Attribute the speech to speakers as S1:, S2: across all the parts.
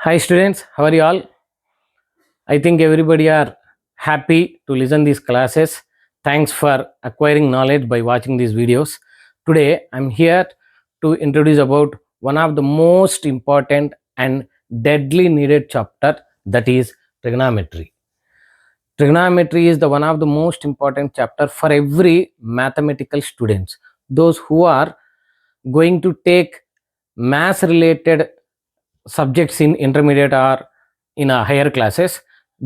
S1: Hi students, how are you all? I think everybody are happy to listen these classes. Thanks for acquiring knowledge by watching these videos. Today I'm here to introduce about one of the most important and deadly needed chapter, that is trigonometry. Trigonometry is the one of the most important chapter for every mathematical students. Those who are going to take math related subjects in intermediate or in a higher classes,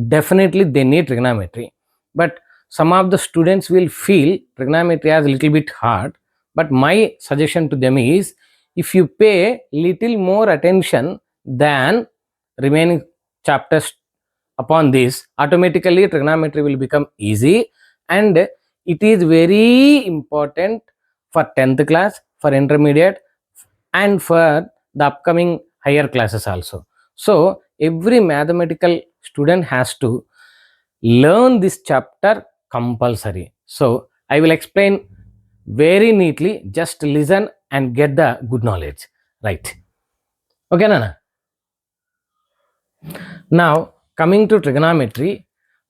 S1: definitely they need trigonometry. But some of the students will feel trigonometry as a little bit hard, but my suggestion to them is, if you pay little more attention than remaining chapters upon this, automatically trigonometry will become easy, and it is very important for 10th class, for intermediate, and for the upcoming higher classes also. So every mathematical student has to learn this chapter compulsory. So I will explain very neatly. Just listen and get the good knowledge, right? Okay, Nana. Now coming to trigonometry,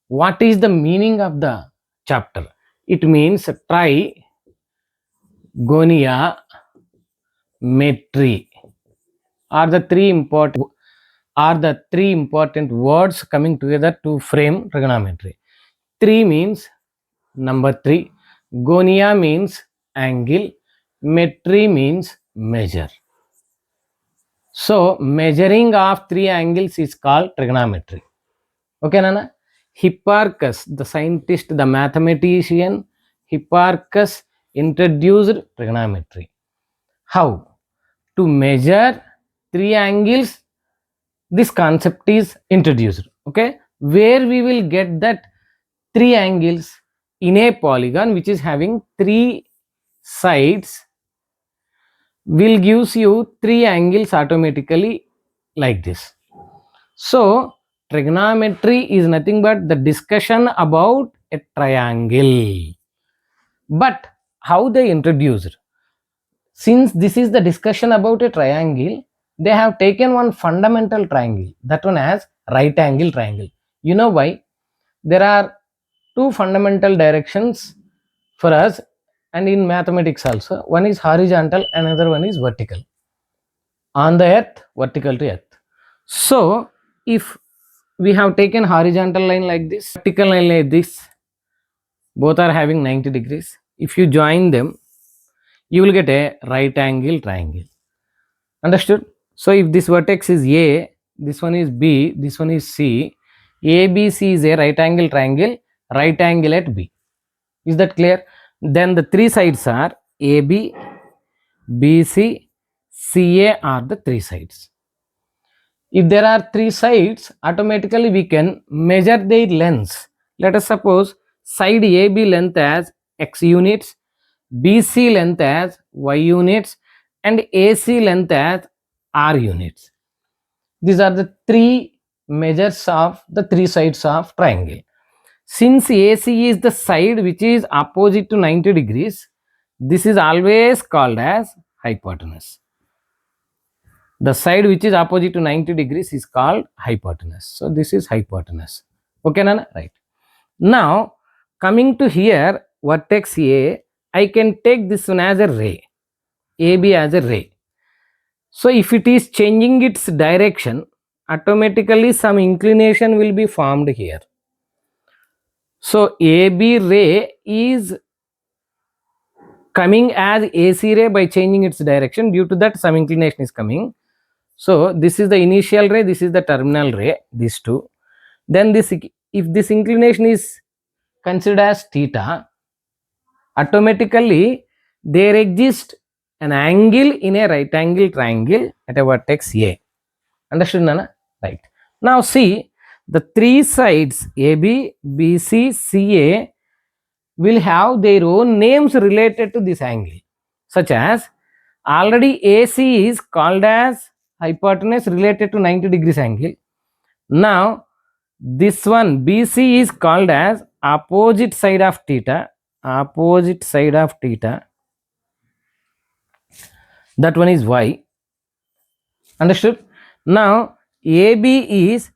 S1: what is the meaning of the chapter? It means trigonometry are the three important words coming together to frame trigonometry. 3 means number 3, gonia means angle, metry means measure. So measuring of 3 angles is called trigonometry. Okay, Nana? Hipparchus, the scientist, the mathematician Hipparchus introduced trigonometry. How? To measure 3 angles, this concept is introduced. Okay, where we will get that 3 angles in a polygon which is having 3 sides, will gives you 3 angles automatically, like this. So trigonometry is nothing but the discussion about a triangle. But how they introduced? Since this is the discussion about a triangle, they have taken one fundamental triangle, that one as right angle triangle. You know why? There are two fundamental directions for us, and in mathematics also. One is horizontal, another one is vertical. On the earth, vertical to earth. So if we have taken horizontal line like this, vertical line like this, both are having 90 degrees. If you join them, you will get a right angle triangle. Understood? So if this vertex is A, this one is B, this one is C, ABC is a right angle triangle, right angle at B. Is that clear? Then the three sides are AB, BC, CA are the three sides. If there are three sides, automatically we can measure their lengths. Let us suppose side AB length as X units, BC length as Y units, and AC length as R units. These are the three measures of the three sides of triangle. Since AC is the side which is opposite to 90 degrees, this is always called as hypotenuse. The side which is opposite to 90 degrees is called hypotenuse. So this is hypotenuse. Okay, Nana? Right. Now coming to here, vertex A, I can take this one as a ray, AB as a ray. So if it is changing its direction, automatically some inclination will be formed here. So AB ray is coming as AC ray by changing its direction. Due to that, some inclination is coming. So this is the initial ray, this is the terminal ray, these two. Then this, if this inclination is considered as theta, automatically there exists an angle in a right angle triangle at a vertex A. Understood, Nana? Right. Now see, the three sides AB, BC, CA will have their own names related to this angle, such as already AC is called as hypotenuse related to 90 degrees angle. Now this one BC is called as opposite side of theta, opposite side of theta, that one is Y. Understood? Now AB is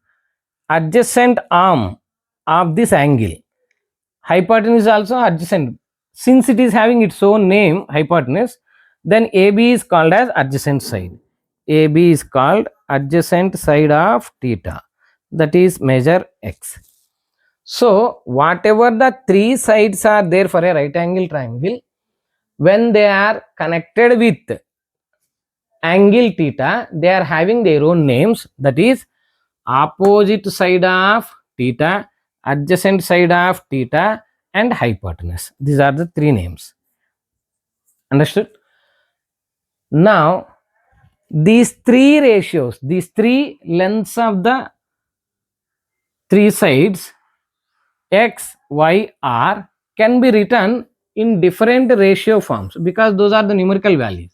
S1: adjacent arm of this angle. Hypotenuse is also adjacent. Since it is having its own name, hypotenuse, then AB is called as adjacent side. AB is called adjacent side of theta. That is measure x. So, whatever the three sides are there for a right angle triangle, when they are connected with angle theta, they are having their own names. That is opposite side of theta, adjacent side of theta, and hypotenuse. These are the three names. Understood? Now, these three ratios, these three lengths of the three sides x, y, r can be written in different ratio forms because those are the numerical values.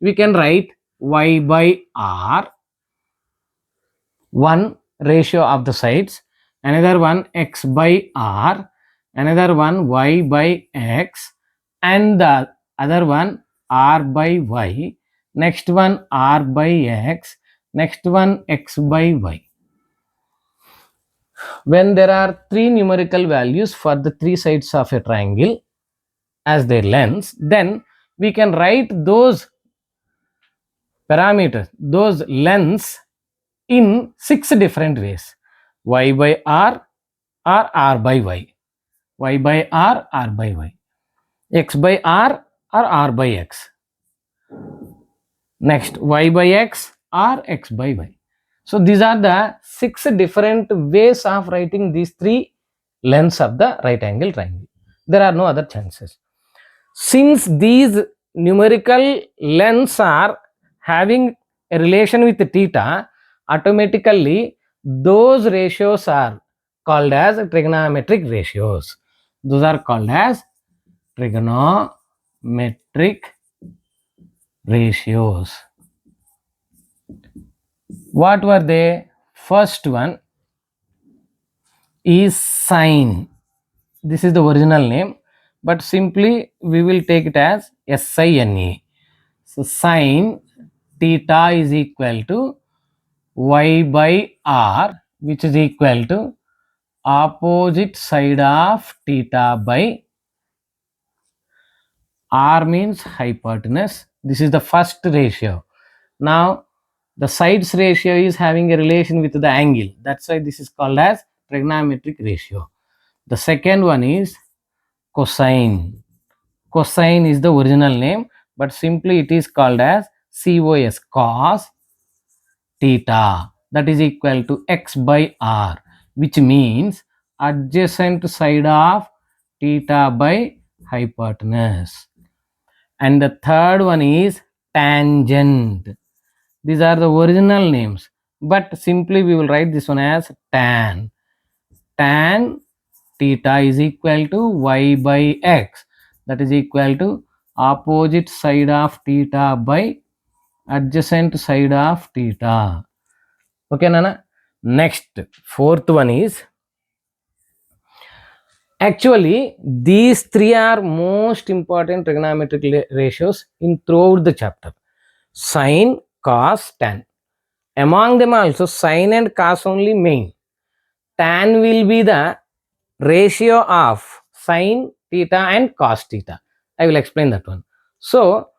S1: We can write y by r, one ratio of the sides, another one x by r, another one y by x, and the other one r by y, next one r by x, next one x by y. When there are three numerical values for the three sides of a triangle as their lengths, then we can write those parameters, those lengths in six different ways: y by r or r by y by r by y, x by r or r by x, next y by x or x by y. So these are the six different ways of writing these three lengths of the right angle triangle. There are no other chances. Since these numerical lengths are having a relation with theta, automatically those ratios are called as trigonometric ratios. Those are called as trigonometric ratios. What were they? First one is sine. This is the original name, but simply we will take it as sine. So sine theta is equal to y by r, which is equal to opposite side of theta by r means hypotenuse. This is the first ratio. Now the sides ratio is having a relation with the angle. That's why this is called as trigonometric ratio. The second one is cosine. Cosine is the original name, but simply it is called as cos, cos theta, that is equal to x by r, which means adjacent side of theta by hypotenuse. And the third one is tangent. These are the original names, but simply we will write this one as tan. Tan theta is equal to y by x, that is equal to opposite side of theta by adjacent side of theta. Okay, Nana? Next, fourth one is, actually these three are most important trigonometric ratios in throughout the chapter: sine, cos, tan. Among them also sine and cos only main. Tan will be the ratio of sine theta and cos theta. I will explain that one. So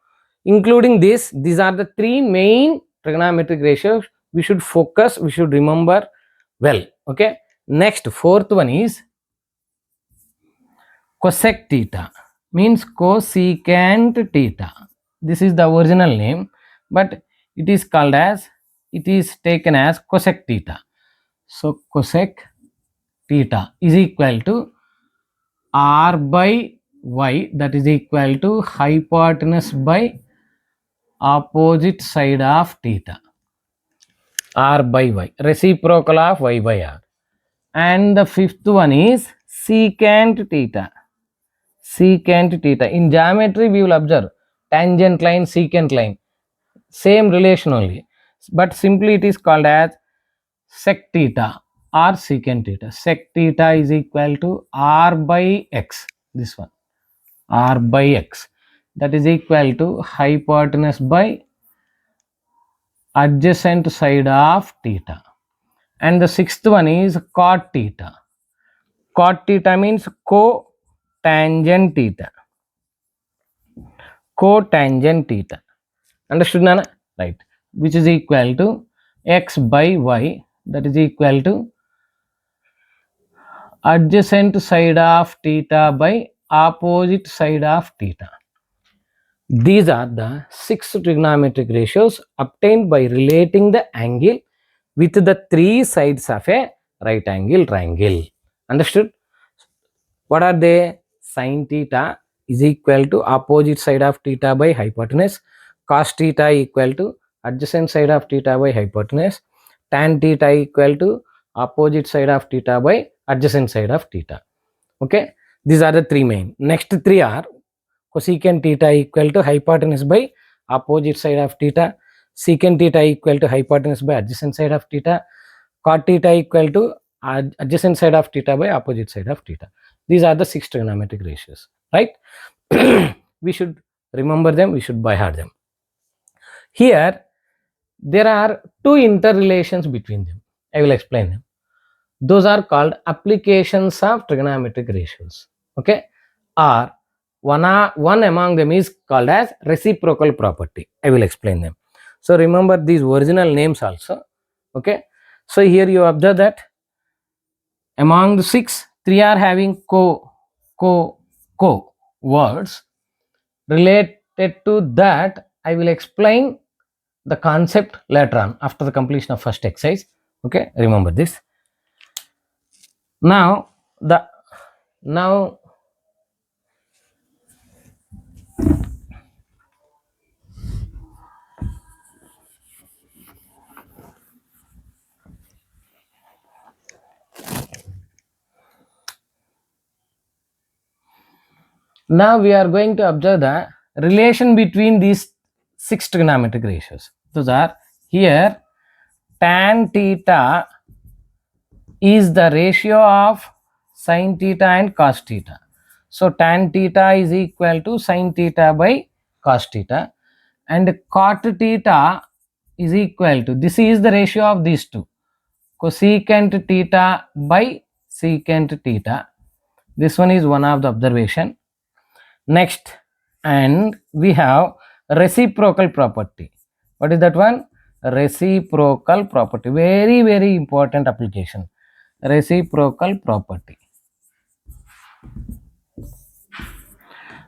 S1: including this, these are the three main trigonometric ratios we should focus, we should remember well. Okay, next, fourth one is cosec theta, means cosecant theta. This is the original name, but it is called as, it is taken as cosec theta. So cosec theta is equal to r by y, that is equal to hypotenuse by opposite side of theta, r by y, reciprocal of y by r. And the fifth one is secant theta. Secant theta. In geometry, we will observe tangent line, secant line, same relation only, but simply it is called as sec theta or secant theta. Sec theta is equal to r by x. This one, r by x, that is equal to hypotenuse by adjacent side of theta. and the sixth one is cot theta. Cot theta means cotangent theta. Cotangent theta. Understood, Nana? Right. Which is equal to x by y, that is equal to adjacent side of theta by opposite side of theta. These are the 6 trigonometric ratios obtained by relating the angle with the 3 sides of a right angle triangle. Understood? What are they? Sin theta is equal to opposite side of theta by hypotenuse. Cos theta equal to adjacent side of theta by hypotenuse. Tan theta equal to opposite side of theta by adjacent side of theta. Okay, these are the 3 main. Next 3 are cosecant theta equal to hypotenuse by opposite side of theta. Secant theta equal to hypotenuse by adjacent side of theta. Cot theta equal to adjacent side of theta by opposite side of theta. These are the 6 trigonometric ratios, right? We should remember them, we should by heart them. Here there are 2 interrelations between them. I will explain them. Those are called applications of trigonometric ratios. Okay, or one among them is called as reciprocal property. I will explain them. So remember these original names also. Okay, so here you observe that among the 6, 3 are having co words. Related to that, I will explain the concept later on after the completion of first exercise. Okay, remember this. Now we are going to observe the relation between these 6 trigonometric ratios. Those are here tan theta is the ratio of sin theta and cos theta. So tan theta is equal to sin theta by cos theta, and cot theta is equal to, this is the ratio of these two, cosecant theta by secant theta. This one is one of the observation. Next, and we have reciprocal property. What is that one? Reciprocal property. Very, very important application. Reciprocal property.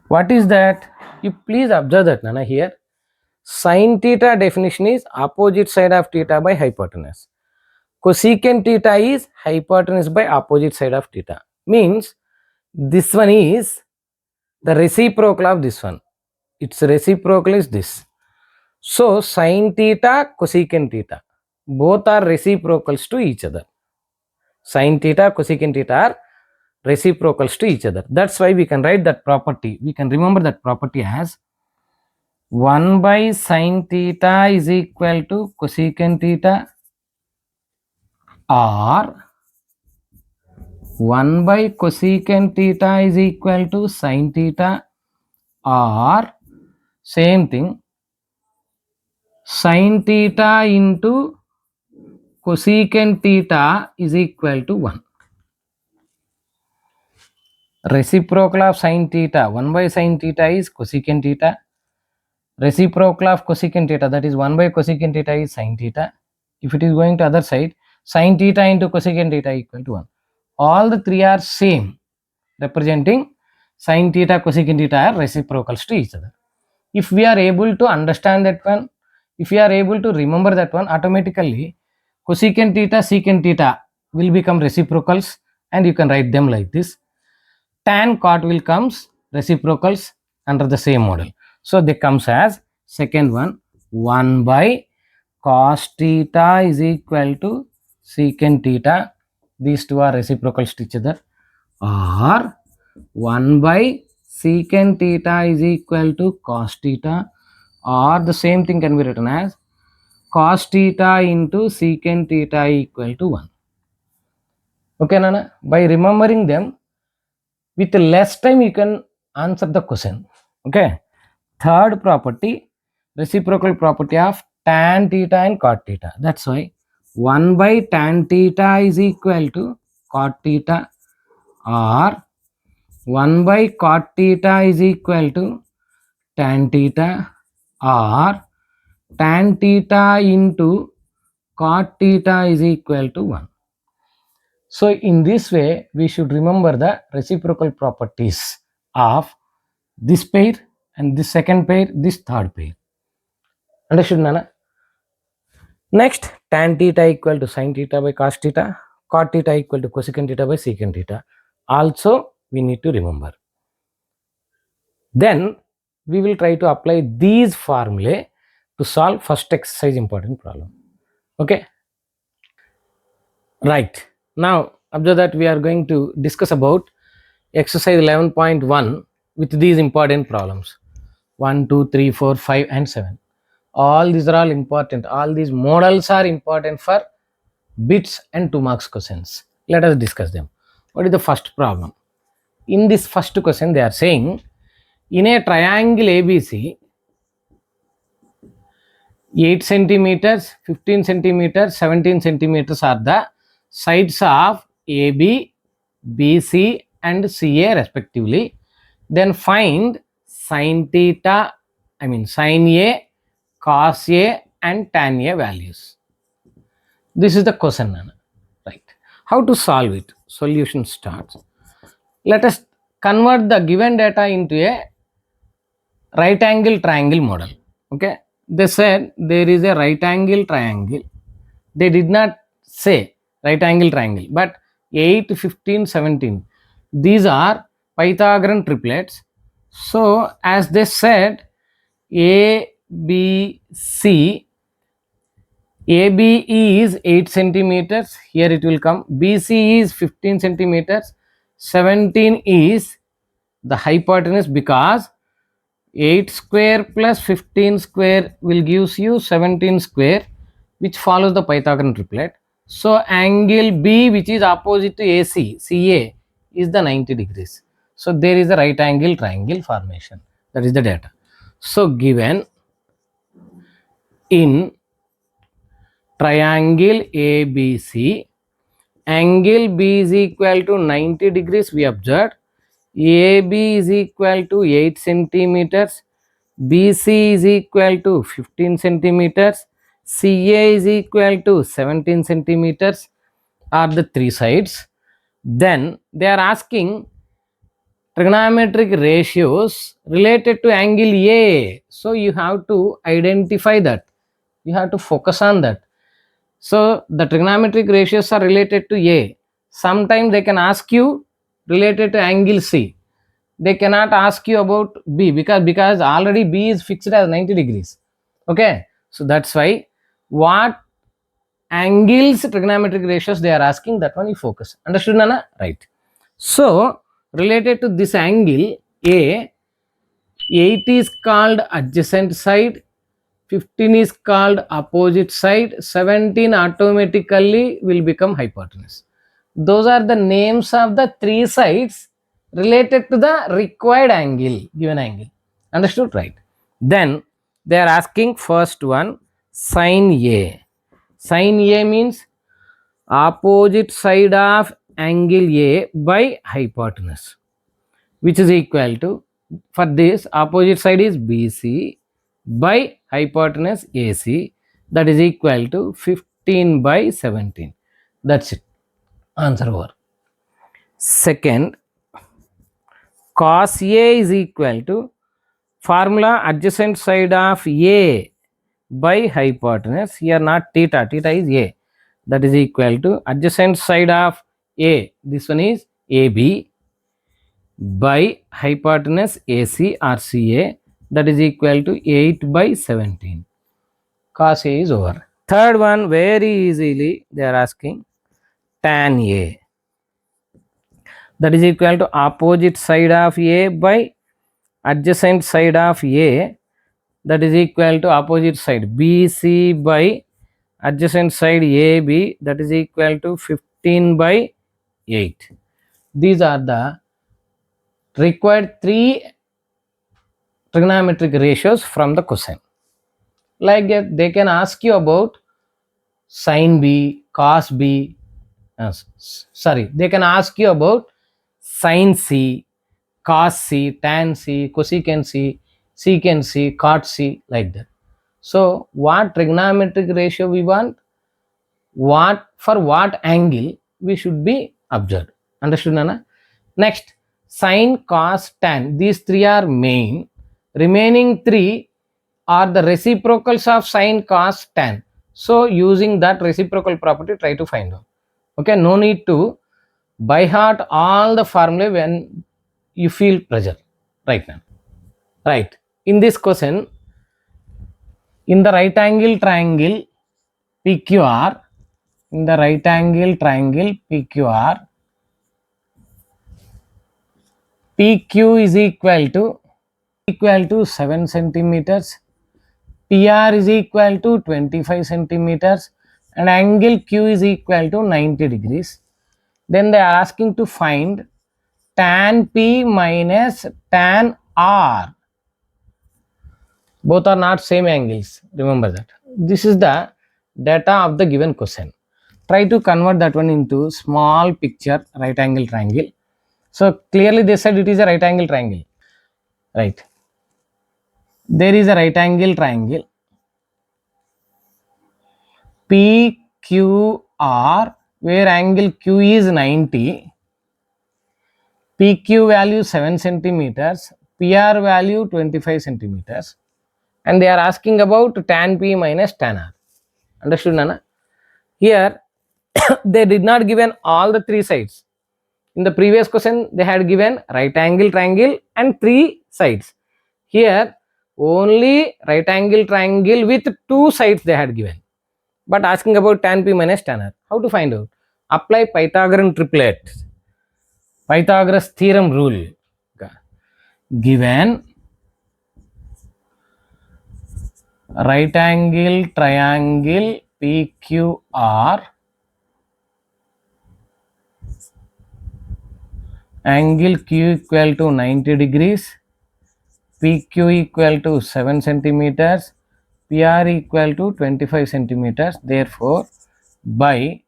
S1: What is that? You please observe that, Nana, here. Sin theta definition is opposite side of theta by hypotenuse. Cosecant theta is hypotenuse by opposite side of theta. Means this one is the reciprocal of this one. Its reciprocal is this. So sin theta, cosecant theta, both are reciprocals to each other. Sin theta, cosecant theta are reciprocals to each other. That's why we can write that property. We can remember that property as 1 by sin theta is equal to cosecant theta, or 1 by cosecant theta is equal to sin theta, or same thing, sin theta into cosecant theta is equal to 1. Reciprocal of sin theta, 1 by sin theta is cosecant theta. Reciprocal of cosecant theta, that is 1 by cosecant theta is sin theta. If it is going to other side, sin theta into cosecant theta equal to 1. All the 3 are same, representing sin theta, cosecant theta are reciprocals to each other. If we are able to understand that one, if we are able to remember that one, automatically cosecant theta, secant theta will become reciprocals, and you can write them like this. Tan cot will comes reciprocals under the same model. So they comes as second one, 1 by cos theta is equal to secant theta. These two are reciprocals to each other. Or 1 by secant theta is equal to cos theta, or the same thing can be written as cos theta into secant theta equal to 1. Okay, Nana? By remembering them, with less time you can answer the question. Okay. Third property, reciprocal property of tan theta and cot theta. That's why 1 by tan theta is equal to cot theta, or 1 by cot theta is equal to tan theta, or tan theta into cot theta is equal to 1. So in this way, we should remember the reciprocal properties of this pair and this second pair, this third pair. Understood, Nana? Next, tan theta equal to sin theta by cos theta, cot theta equal to cosecant theta by secant theta. Also, we need to remember. Then, we will try to apply these formulae to solve first exercise important problem. Okay? Right. Now, observe that we are going to discuss about exercise 11.1 with these important problems 1, 2, 3, 4, 5 and 7. All these are all important. All these models are important for bits and 2 marks questions. Let us discuss them. What is the first problem? In this first question, they are saying in a triangle ABC, 8 centimeters, 15 centimeters, 17 centimeters are the sides of AB, BC and CA respectively. Then find sin theta, sin A, cos A and tan A values. This is the question, right? How to solve it? Solution starts. Let us convert the given data into a right angle triangle model. Okay, they said there is a right angle triangle. They did not say right angle triangle, but 8, 15, 17, these are Pythagorean triplets. So as they said, A B C, AB is 8 centimeters, here it will come, BC is 15 centimeters, 17 is the hypotenuse, because 8 square plus 15 square will gives you 17 square, which follows the Pythagorean triplet. So angle B, which is opposite to AC, CA, is the 90 degrees. So there is a right angle triangle formation. That is the data. So given in triangle ABC, angle B is equal to 90 degrees, we observed. AB is equal to 8 centimeters, BC is equal to 15 centimeters, CA is equal to 17 centimeters are the three sides. Then they are asking trigonometric ratios related to angle A. So you have to identify that. You have to focus on that. So the trigonometric ratios are related to A. Sometimes they can ask you related to angle C. They cannot ask you about B, because already B is fixed as 90 degrees. Okay, so that's why what angles trigonometric ratios they are asking, that one you focus. Understood, Nana? Right. So related to this angle A, 8 is called adjacent side, 15 is called opposite side, 17 automatically will become hypotenuse. Those are the names of the three sides related to the required angle, given angle. Understood? Right. Then they are asking first one, sin A. Sin A means opposite side of angle A by hypotenuse, which is equal to, for this opposite side is BC by hypotenuse AC, that is equal to 15 by 17. That's it. Answer over. Second, cos A is equal to formula adjacent side of A by hypotenuse. Here not theta, theta is A. That is equal to adjacent side of A. This one is AB by hypotenuse AC or CA, that is equal to 8 by 17. Cos A is over. Third one, very easily they are asking tan A, that is equal to opposite side of A by adjacent side of A, that is equal to opposite side BC by adjacent side AB, that is equal to 15 by 8. These are the required three trigonometric ratios from the question. Like that, they can ask you about sin B, cos B. Sorry, they can ask you about sin C, cos C, tan C, cosecant C, secant C, cot C, like that. So what trigonometric ratio we want? What for what angle we should be observed? Understood, Nana? Next, sin, cos, tan. These three are main. Remaining three are the reciprocals of sin, cos, tan. So using that reciprocal property, try to find out. Okay, no need to by heart all the formulae when you feel pressure. Right now. Right. In this question, in the right angle triangle PQR, in the right angle triangle PQR, PQ is equal to 7 centimeters, PR is equal to 25 centimeters, and angle Q is equal to 90 degrees. Then they are asking to find tan P minus tan R. Both are not same angles. Remember that. This is the data of the given question. Try to convert that one into small picture right angle triangle. So clearly they said it is a right angle triangle. Right. There is a right angle triangle PQR where angle Q is 90, PQ value 7 centimeters, PR value 25 centimeters, and they are asking about tan P minus tan R. Understood, Nana? Here they did not given all the three sides. In the previous question they had given right angle triangle and three sides. Here only right angle triangle with two sides they had given, but asking about tan P minus tan R. How to find out? Apply Pythagorean triplet. Pythagoras theorem rule. Given right angle triangle PQR, angle Q equal to 90 degrees, PQ equal to 7 centimeters, PR equal to 25 centimeters. Therefore, by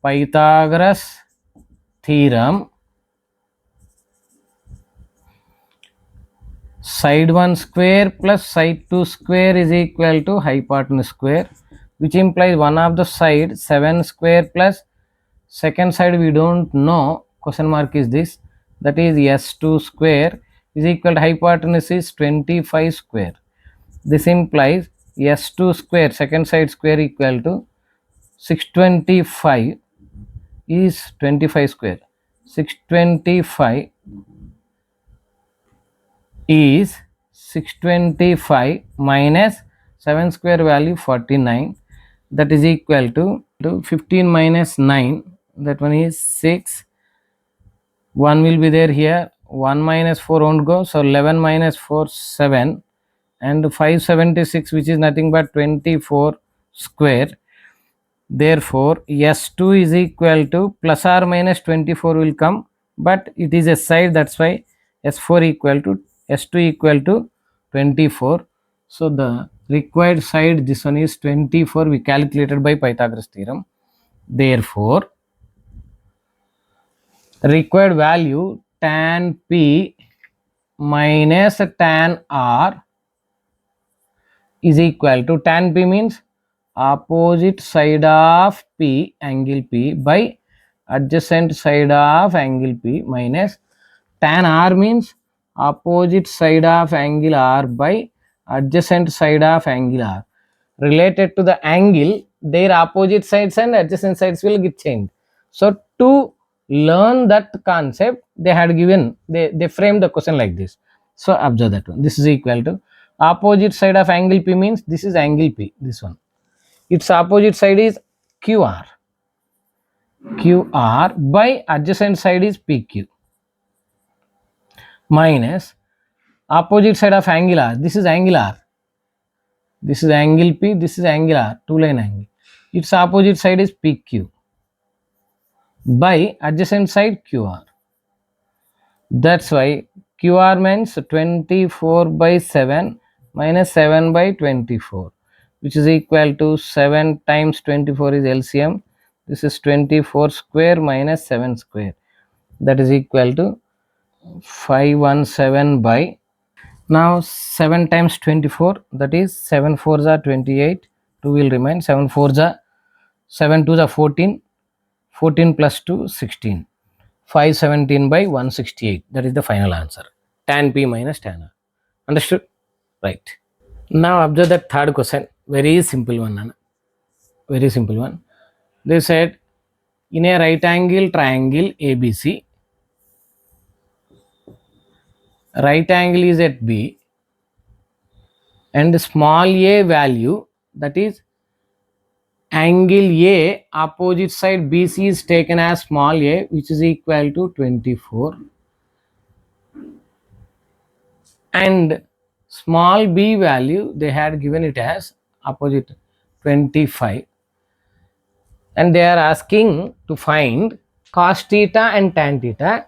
S1: Pythagoras theorem, side 1 square plus side 2 square is equal to hypotenuse square, which implies one of the side 7 square plus second side we don't know, question mark is this, that is s2 square is equal to hypotenuse is 25 square. This implies s2 square second side square equal to 625 is 25 square. 625 is 625 minus 7 square value 49, that is equal to 15 minus 9, that one is 6, 1 will be there here, 1 minus 4 won't go, so 11 minus 4 7, and 576 which is nothing but 24 square. Therefore s2 is equal to plus or minus 24 will come, but it is a side, that's why s4 equal to s2 equal to 24. So the required side, this one is 24, we calculated by Pythagoras theorem. Therefore required value tan P minus tan R is equal to, tan P means opposite side of P, angle P, by adjacent side of angle P, minus tan R means opposite side of angle R by adjacent side of angle R. Related to the angle, their opposite sides and adjacent sides will get changed. So to learn that concept, they had given, they framed the question like this. So observe that one. This is equal to opposite side of angle P means this is angle P, this one. Its opposite side is QR. QR by adjacent side is PQ, minus opposite side of angle R. This is angle R. This is angle P, this is angle R, two line angle. Its opposite side is PQ by adjacent side QR. That's why QR means 24 by 7 minus 7 by 24, which is equal to 7 times 24 is LCM. This is 24 square minus 7 square, that is equal to 517 by, now 7 times 24, that is 7 4s are 28, 2 will remain, 7 4s are 7 2s are 14, 14 plus 2 16, 517 by 168, that is the final answer, tan p minus tan r. Understood? Right. Now observe the third question, very simple one, Nana. Very simple one. They said in a right angle triangle ABC, right angle is at B and small a value, that is angle A opposite side BC is taken as small a, which is equal to 24, and small b value they had given it as opposite 25, and they are asking to find cos theta and tan theta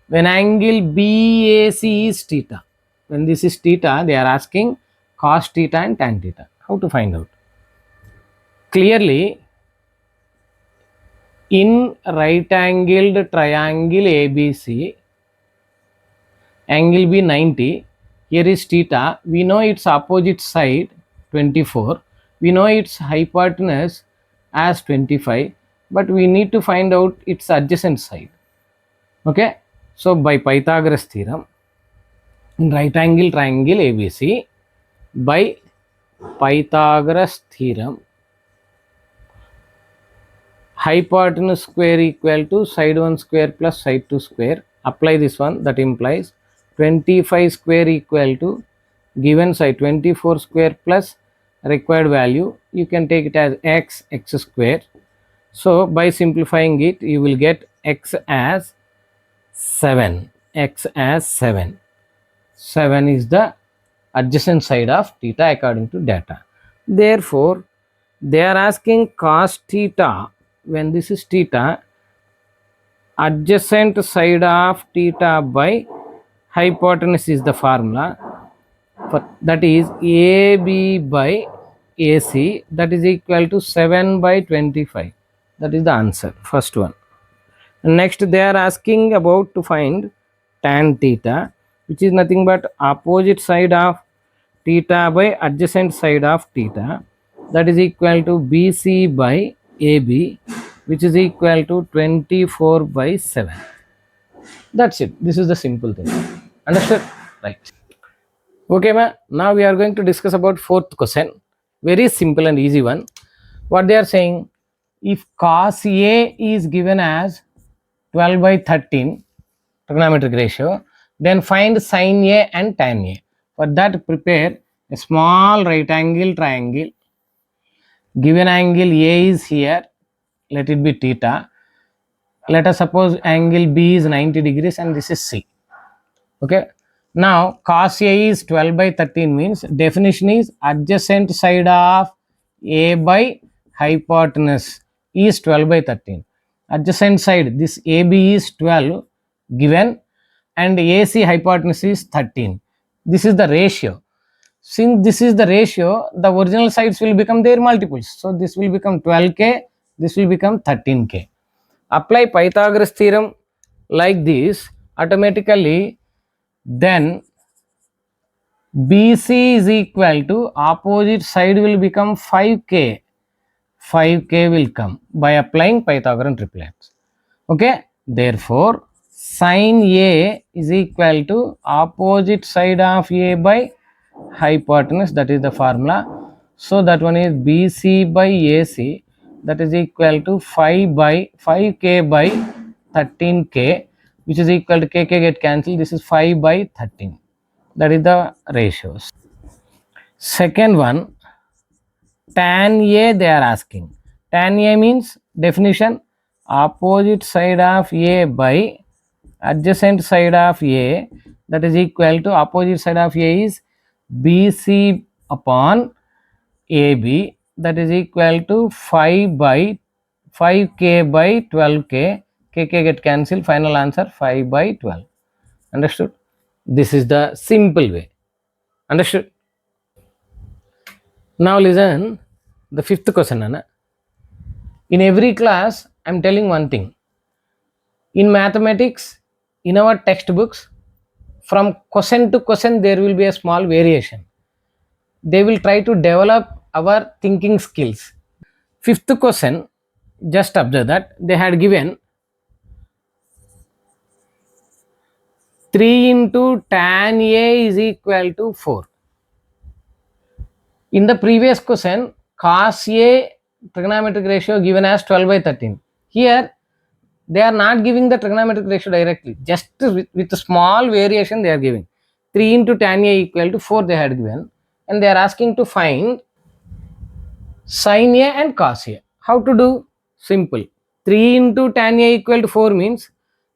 S1: when angle BAC is theta. When this is theta, they are asking cos theta and tan theta. How to find out? Clearly, in right angled triangle ABC, angle B 90, here is theta, we know its opposite side 24, we know its hypotenuse as 25, but we need to find out its adjacent side. Okay, so by Pythagoras theorem, in right angle triangle ABC, by Pythagoras theorem, hypotenuse square equal to side 1 square plus side 2 square. Apply this one, that implies 25 square equal to given side 24 square plus required value. You can take it as x square. So by simplifying it, you will get x as 7. X as 7. 7 is the adjacent side of theta according to data. Therefore, they are asking cos theta, when this is theta, adjacent side of theta by hypotenuse is the formula, but that is AB by AC, that is equal to 7 by 25. That is the answer, first one. Next they are asking about to find tan theta, which is nothing but opposite side of theta by adjacent side of theta, that is equal to BC by AB, which is equal to 24 by 7. That's it. This is the simple thing. Understood? Right. Okay, ma. Now we are going to discuss about fourth question. Very simple and easy one. What they are saying, if cos A is given as 12 by 13 trigonometric ratio, then find sin A and tan A. For that, prepare a small right angle triangle. Given angle A is here, let it be theta. Let us suppose angle B is 90 degrees and this is C. Okay. Now cos A is 12 by 13 means definition is adjacent side of A by hypotenuse is 12 by 13. Adjacent side, this AB is 12 given and AC hypotenuse is 13. This is the ratio. Since this is the ratio, the original sides will become their multiples. So this will become 12k, this will become 13k. Apply Pythagoras theorem like this, automatically then BC is equal to opposite side will become 5k. 5k will come by applying Pythagorean triplets. Okay, therefore sin A is equal to opposite side of A by hypotenuse, that is the formula. So that one is BC by AC, that is equal to 5k by 13k, which is equal to kk get cancelled. This is 5 by 13. That is the ratios. Second one, tan A they are asking. Tan A means definition opposite side of A by adjacent side of A, that is equal to opposite side of A is BC upon AB, that is equal to 5 by 5k by 12k, kk get cancelled, final answer 5 by 12. Understood? This is the simple way. Understood? Now listen the fifth question, Anna. In every class, I'm telling one thing. In mathematics, in our textbooks, from question to question, there will be a small variation. They will try to develop our thinking skills. Fifth question, just observe that they had given 3 into tan A is equal to 4. In the previous question, cos A trigonometric ratio given as 12 by 13. Here, they are not giving the trigonometric ratio directly, just with a small variation they are giving. 3 into tan A equal to 4 they had given, and they are asking to find sin A and cos A. How to do? Simple. 3 into tan A equal to 4 means,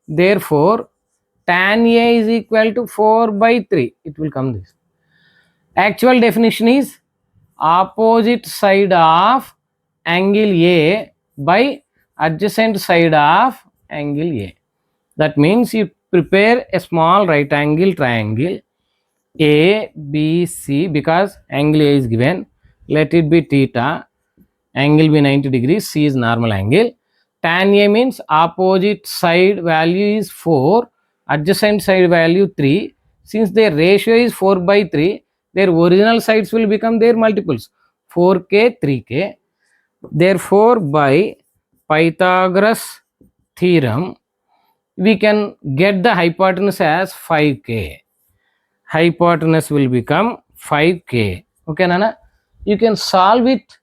S1: therefore, tan A is equal to 4 by 3. It will come this. Actual definition is opposite side of angle A by adjacent side of angle A. That means you prepare a small right angle triangle A, B, C, because angle A is given. Let it be theta, angle be 90 degrees, C is normal angle. Tan A means opposite side value is 4, adjacent side value 3. Since their ratio is 4 by 3, their original sides will become their multiples, 4k, 3k. Therefore, by Pythagoras theorem, we can get the hypotenuse as 5k. Hypotenuse will become 5k. Okay, Nana? You can solve it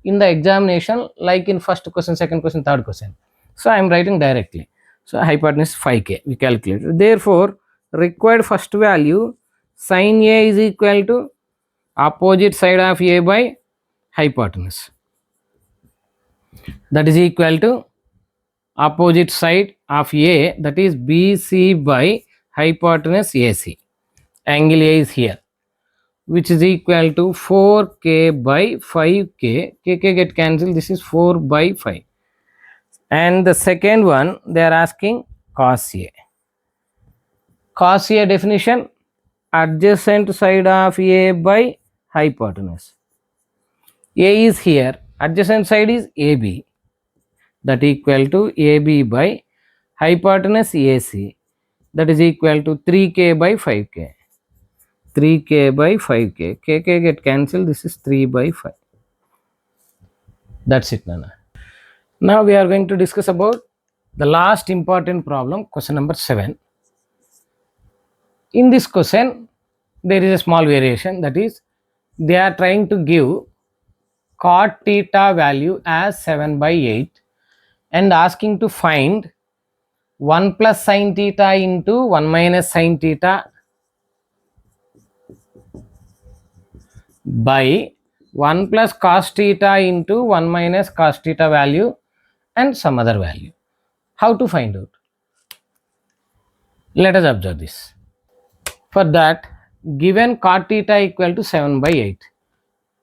S1: in the examination like in first question, second question, third question. So I am writing directly. So hypotenuse 5k we calculated. Therefore, required first value sin A is equal to opposite side of A by hypotenuse. That is equal to opposite side of A, that is BC by hypotenuse AC. Angle A is here, which is equal to 4k by 5k. K get cancelled. This is 4 by 5. And the second one, they are asking cos A. Cos A definition, adjacent side of A by hypotenuse. A is here, adjacent side is AB, that equal to AB by hypotenuse AC, that is equal to 3k by 5k. 3k by 5k. K get cancelled. This is 3 by 5. That's it, Nana. Now we are going to discuss about the last important problem, question number 7. In this question, there is a small variation, that is, they are trying to give cot theta value as 7 by 8 and asking to find 1 plus sin theta into 1 minus sin theta by 1 plus cos theta into 1 minus cos theta value and some other value. How to find out? Let us observe this. For that, given cot theta equal to 7 by 8,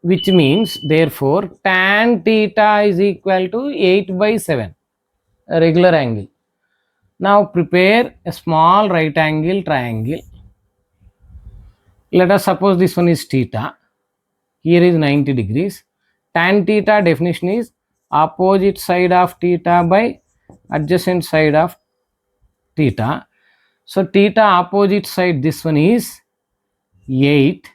S1: which means therefore tan theta is equal to 8 by 7, a regular angle. Now prepare a small right angle triangle. Let us suppose this one is theta. Here is 90 degrees. Tan theta definition is opposite side of theta by adjacent side of theta. So theta opposite side, this one is 8.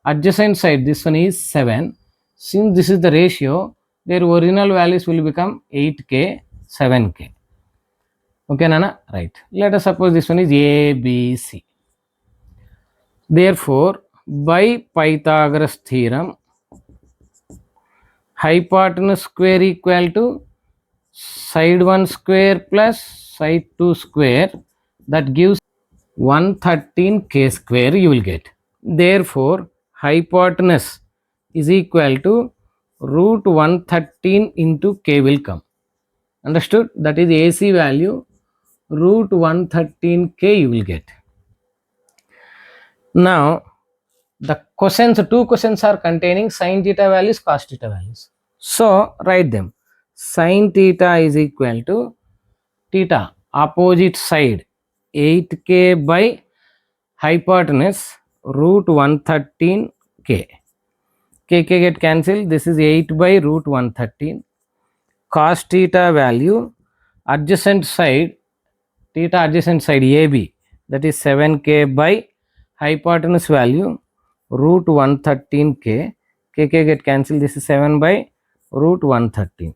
S1: Adjacent side, this one is 7. Since this is the ratio, their original values will become 8k, 7k. Okay, Nana? Right. Let us suppose this one is ABC. Therefore, by Pythagoras theorem, hypotenuse square equal to side 1 square plus side 2 square, that gives 113k square you will get. Therefore, hypotenuse is equal to root 113 into k will come. Understood? That is AC value, root 113k you will get. Now, the questions, two questions are containing sin theta values, cos theta values. So, write them. Sin theta is equal to theta, opposite side, 8k by hypotenuse, root 113k. kk get cancelled. This is 8 by root 113. Cos theta value, adjacent side, theta adjacent side AB, that is 7k by hypotenuse value root 113k. Kk get cancelled. This is 7 by root 113.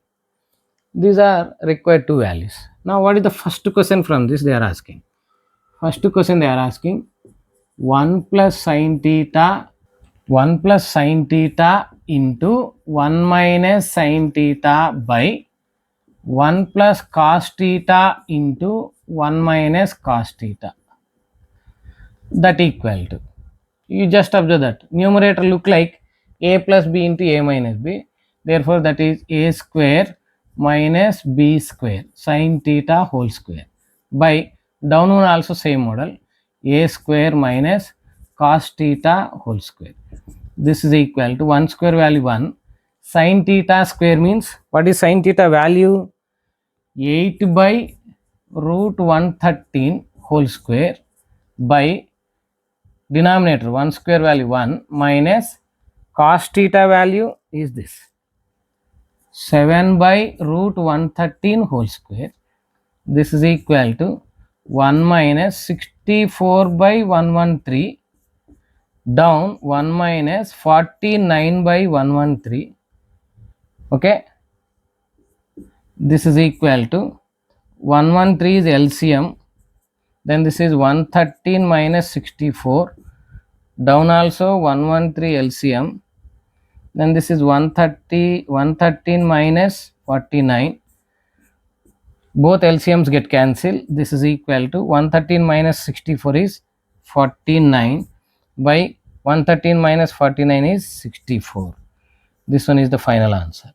S1: These are required two values. Now what is the first question from this they are asking? First question they are asking 1 plus sin theta, 1 plus sin theta into 1 minus sin theta by 1 plus cos theta into 1 minus cos theta, that equal to, you just observe that numerator look like a plus b into a minus b, therefore that is a square minus b square sin theta whole square by down one also same model, a square minus cos theta whole square. This is equal to 1 square value 1, sin theta square means what is sin theta value? 8 by root 113 whole square by denominator 1 square value 1 minus cos theta value is this 7 by root 113 whole square. This is equal to 1 minus 64 by 113 down 1 minus 49 by 113. Okay, this is equal to 113 is LCM, then this is 113 minus 64, down also 113 LCM, then this is 113 minus 49, both LCMs get cancelled. This is equal to 113 minus 64 is 49 by 113 minus 49 is 64. This one is the final answer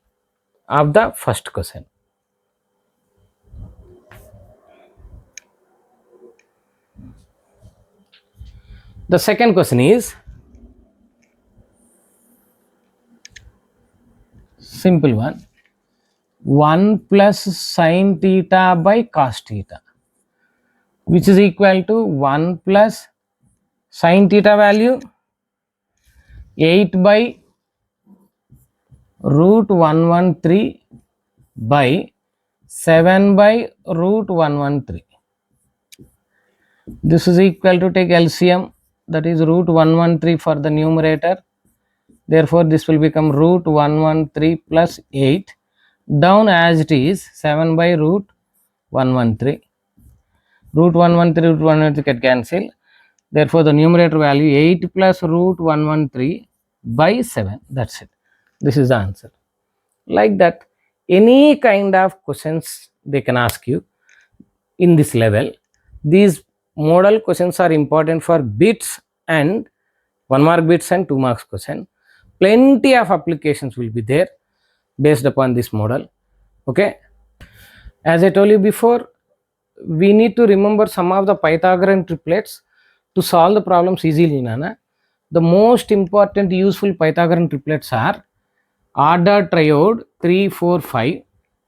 S1: of the first question. The second question is simple one, 1 plus sin theta by cos theta, which is equal to 1 plus sin theta value 8 by root 113 by 7 by root 113. This is equal to, take LCM, that is root 113 for the numerator, therefore this will become root 113 plus 8, down as it is 7 by root 113, root 113 root 113 get cancelled, therefore the numerator value 8 plus root 113 by 7, that's it. This is the answer. Like that, any kind of questions they can ask you in this level. These model questions are important for bits and 1 mark bits and 2 marks question. Plenty of applications will be there based upon this model. Okay, as I told you before, we need to remember some of the Pythagorean triplets to solve the problems easily, Nana. The most important useful Pythagorean triplets are order triode 3, 4, 5.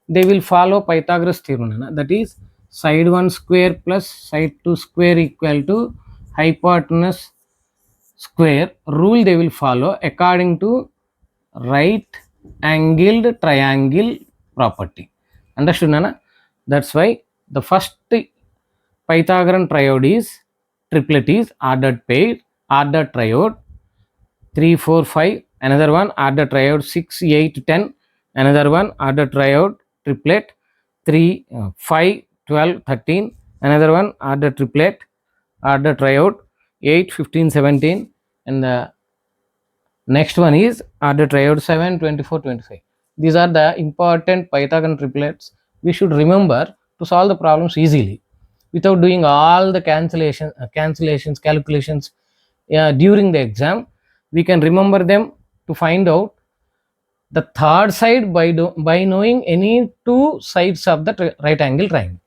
S1: They will follow Pythagoras theorem, Nana. That is side 1 square plus side 2 square equal to hypotenuse square rule they will follow according to right angled triangle property. Understood, Nana? That's why the first Pythagorean triode is triplet is ordered pair, ordered triode 3, 4, 5, another one ordered triode 6, 8, 10, another one ordered triode triplet 3, 5, 12, 13, another one ordered triplet ordered triode 8, 15, 17, and the next one is ordered triode 7, 24, 25. These are the important Pythagorean triplets we should remember to solve the problems easily without doing all the cancellations, calculations during the exam. We can remember them to find out the third side by knowing any two sides of the right angle triangle.